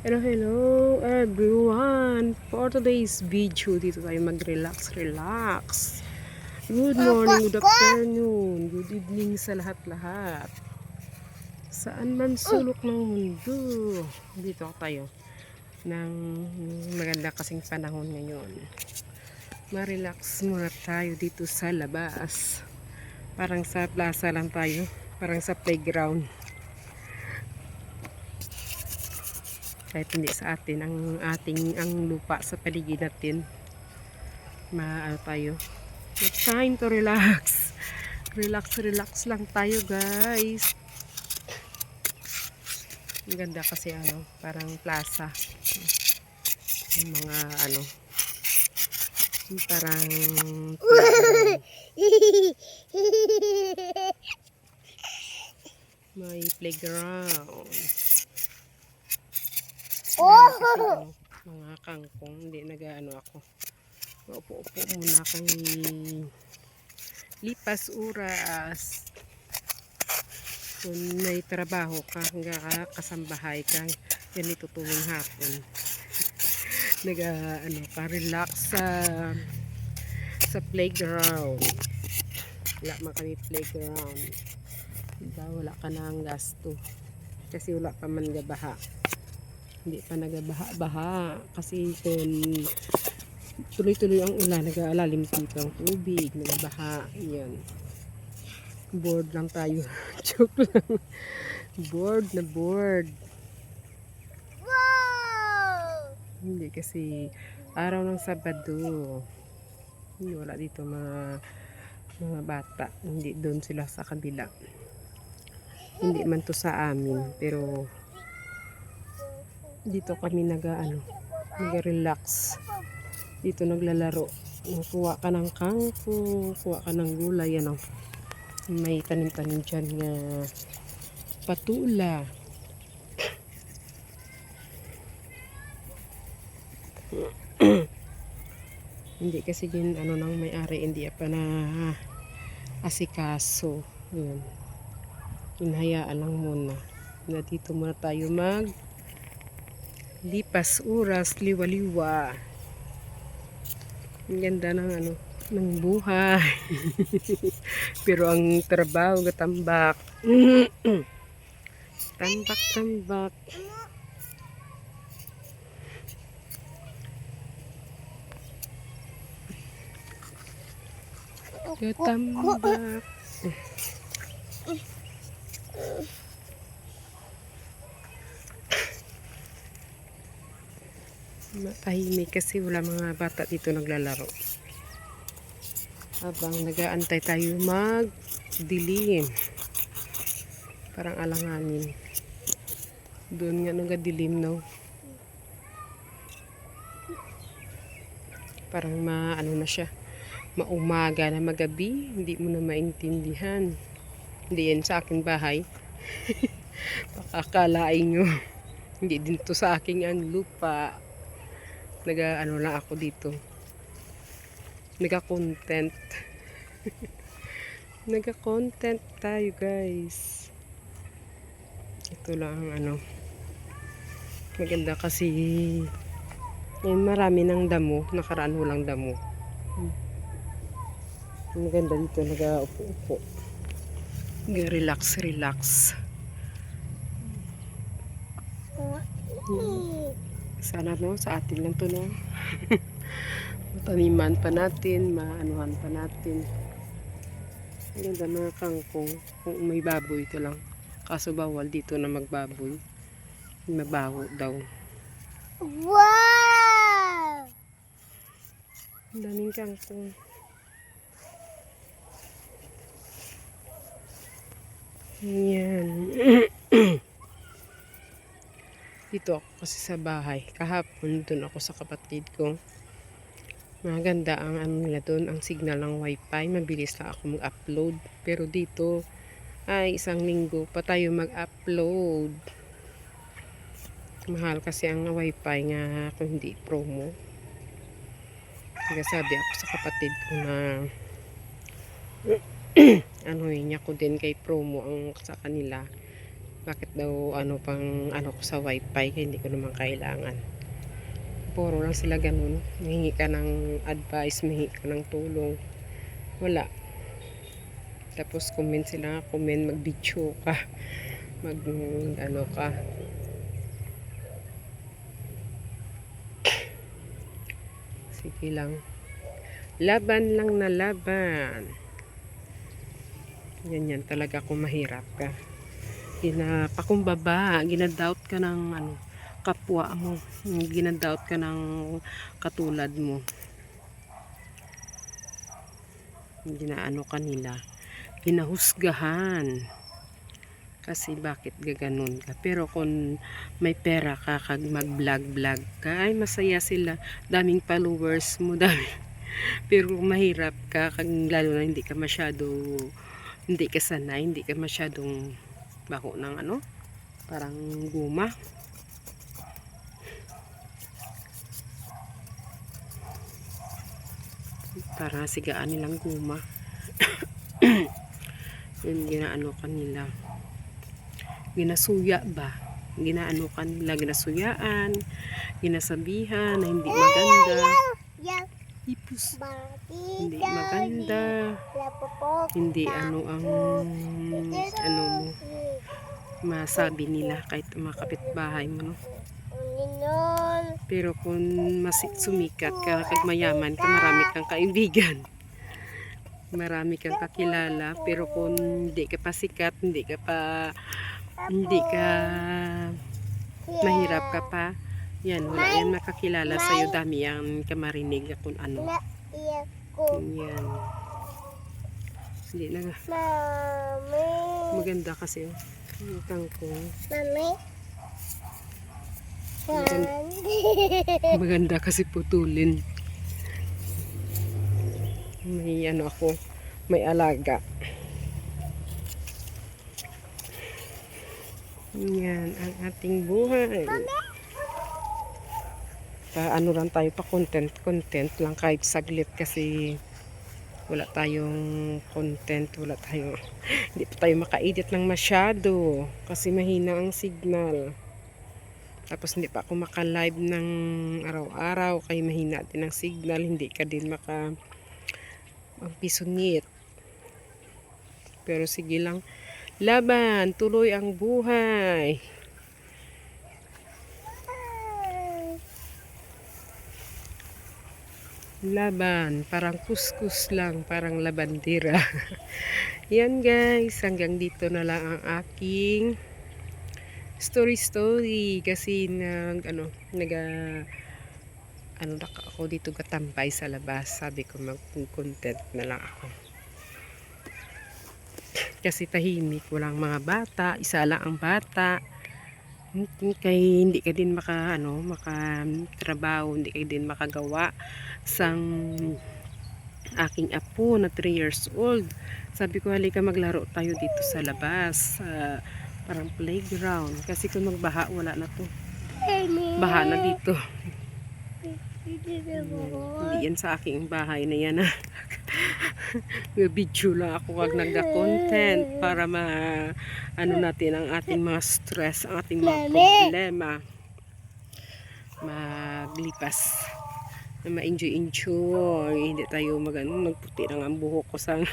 Hello everyone! For today's video, dito tayo mag-relax. Good morning, good afternoon, good evening sa lahat-lahat. Saan man sulok ng mundo, dito tayo ng maganda kasing panahon ngayon. Ma-relax muna tayo dito sa labas. Parang sa plaza lang tayo, parang sa playground. Kahit hindi sa atin ang lupa sa paligid natin, tayo, time to relax. Relax lang tayo, guys. Ang ganda kasi parang plaza, yung mga parang may playground. Kasi mga kangkong, hindi ako. Maupo-upo muna kay lipas oras. Kung may trabaho ka, hanggang kasambahay ka, ganito tuwing hapon. Relax sa playground. Wala man kami playground. Diba, wala ka na ang gasto. Kasi wala pa man gabaha. Hindi pa nagabaha-baha. Kasi kung tuloy-tuloy ang ulan, nag-aalalim dito ang tubig, nagabaha. Yan. Bored lang tayo. Joke lang. Bored na bored. Wow! Hindi kasi araw ng Sabado. Hindi, wala dito mga bata. Hindi, doon sila sa kabila. Hindi man to sa amin, pero dito kami nag-relax. Dito naglalaro. Kuha ka ng kangkong, kuha ka ng gulay, may tanim-tanim dyan nga patula. Hindi kasi din nang may-ari, hindi pa na asikaso. Yun. Hinayaan lang muna. Na dito muna tayo lipas oras, liwa-liwa. Ang ganda ng buhay. Pero ang trabaho gatambak. Tambak. Gatambak. Matahimik kasi wala mga bata dito naglalaro. Habang nag-aantay tayo magdilim. Parang alanganin. Doon nga nagadilim, no? Parang na siya. Maumaga na magabi. Hindi mo na maintindihan. Hindi yan sa aking bahay. Pakakalain nyo. Hindi din to sa aking lupa. Lang ako dito. Nagka-content. Nagka-content tayo, guys. Ito lang maganda kasi marami ng damo. Nakaraan walang damo. Maganda dito, nag-upo-upo. Relax. Sana sa atin lang to, no? Mataniman pa natin, maanuhan pa natin. Ang ganda mga kangkong. Kung may baboy, ito lang. Kaso bawal dito na magbaboy. Mabaho daw. Wow! Ang daming kangkong. Yan. Dito ako kasi sa bahay. Kahapon doon ako sa kapatid ko. Maganda ang nila doon, ang signal ng wifi. Mabilis na ako mag-upload. Pero dito ay isang linggo pa tayo mag-upload. Mahal kasi ang wifi nga kung hindi promo. Kaya sabi ako sa kapatid ko na niya ko din kay promo ang sa kanila. Bakit daw ano pang ano ko sa wifi, hindi ko naman kailangan. Puro lang sila ganun. Mahingi ka ng advice, mahingi ka ng tulong. Wala. Tapos comment sila, comment, mag-video ka. Mag ano ka. Sige lang. Laban lang na laban. Yan talaga kung mahirap ka. Ginapakumbaba, ginadoubt ka ng ano, kapwa mo. Ginadoubt ka ng katulad mo. Ginaano kanila. Ginahusgahan. Kasi bakit gaganon ka? Pero kung may pera ka, kag mag-vlog ka, ay masaya sila. Daming followers mo, dami. Pero kung mahirap ka, kag lalo na hindi ka masyado, hindi ka sanay, hindi ka masyadong bako ng ano, parang guma. Para sigaan nilang guma. Yun, ginaano kanila. Ginasuya ba? Ginaano kanila, ginasuyaan, ginasabihan na hindi maganda. Ipus. Hindi maganda. Hindi ano ang ano mo masabi nila kahit mga kapitbahay mo, no? Pero kung sumikat ka, kag mayaman ka, marami kang kaibigan. Marami kang kakilala. Pero kung hindi ka pa sikat, hindi ka mahirap ka pa, yan, wala yan makakilala sa'yo. Dami yan kamarinig kung ano. Yan. Hindi na. Maganda kasi yung kangkong. Maganda kasi putulin. May ano ako, may alaga. Yan ang ating buhay. Ano lang tayo pa, content lang kahit saglit kasi wala tayong content, hindi pa tayo maka-edit ng masyado kasi mahina ang signal. Tapos hindi pa ako maka-live ng araw-araw kaya mahina din ang signal, hindi ka din pisungit. Pero sige lang, laban, tuloy ang buhay. Laban, parang kuskus lang, parang labandera. Yan guys, hanggang dito na lang ang aking story kasi ako dito katambay sa labas. Sabi ko mag-content na lang ako. Kasi tahimik, walang mga bata, isa lang ang bata. Kaya hindi ka din makatrabaho, hindi ka din makagawa sang aking apo na 3 years old. Sabi ko halika maglaro tayo dito sa labas, parang playground, kasi kung magbaha wala na to, baha na dito. Hindi yan sa aking bahay na yan. Video lang ako wag nagda-content para ano natin ang ating mga stress, ang ating mga problema maglipas, na ma-enjoy. Hindi tayo magputi ng ang buhok ko sang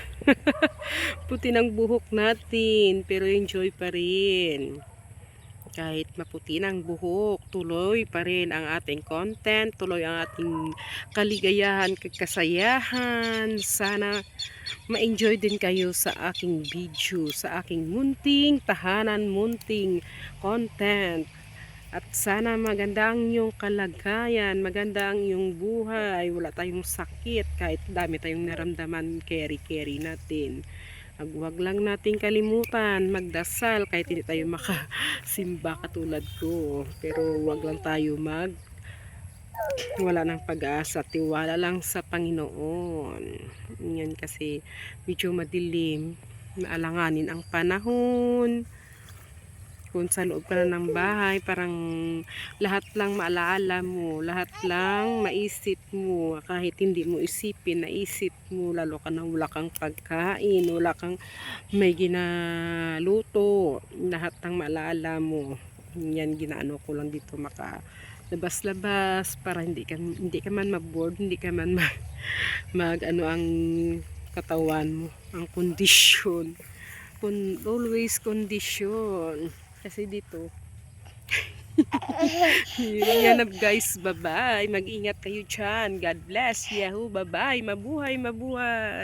puti ng buhok natin, pero enjoy pa rin. Kahit maputi ng buhok, tuloy pa rin ang ating content, tuloy ang ating kaligayahan, kasayahan. Sana ma-enjoy din kayo sa aking video, sa aking munting tahanan, munting content. At sana maganda ang iyong kalagayan, maganda ang iyong buhay, wala tayong sakit, kahit dami tayong naramdaman, carry natin. Huwag lang nating kalimutan magdasal kahit hindi tayo makasimba katulad ko. Pero huwag lang tayo wala ng pag-asa, tiwala lang sa Panginoon. Yan kasi medyo madilim, maalanganin ang panahon. kung sa loob ka na ng bahay, parang lahat lang maalaala mo, lahat lang maisip mo, kahit hindi mo isipin, naisip mo, lalo ka na wala kang pagkain, wala kang may ginaluto, lahat ng maalaala mo. Yan, ginaano ko lang dito, labas-labas para hindi ka man ma-bored, hindi ka man mag ano ang katawan mo, ang kondisyon. Always kondisyon. Kasi dito yan na guys, bye bye, mag-ingat kayo dyan, God bless, yahoo, bye bye, mabuhay, mabuhay.